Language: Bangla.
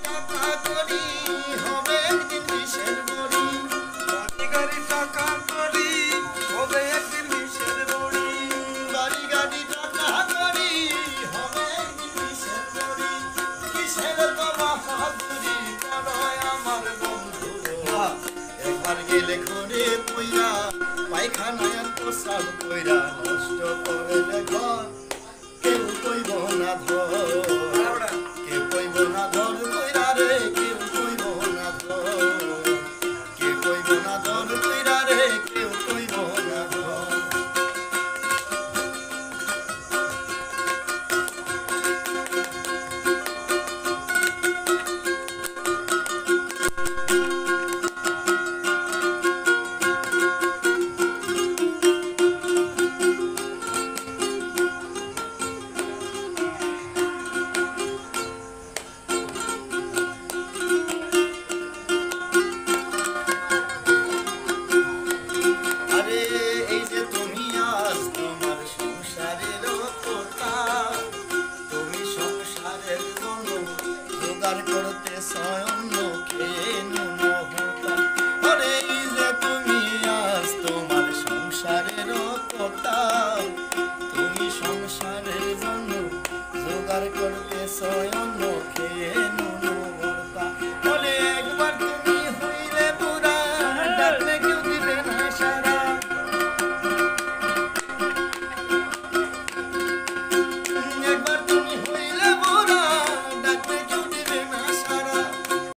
টাকা করি হবে একদিন বিষের বড়ি, বাড়ি গাড়ি টাকা করি হবে একদিন বিষের বড়ি, বাড়ি গাড়ি টাকা করি হবে একদিন বিষের বড়ি। কিসের তো বাহাদুরি করো আমার বন্ধুরা, একবার গেলে ঘরে পইরা পায়খানায় আর প্রসাব কইরা নষ্ট করে ঘর, কেউ কইব না ধর, কেউ কইব না ধর কইরা রে, কেউ কইব না ধর, কেউ কইব না ধর কইরা রে, কেউ কইব না ধর। আরে এই যে তুমি আজ তোমার সংসারের কথা, তুমি সংসারের জন্য জোগাড় করতে অন্য খেয়ে নুনতা। আরে এই যে তুমি আজ তোমার সংসারের কথা,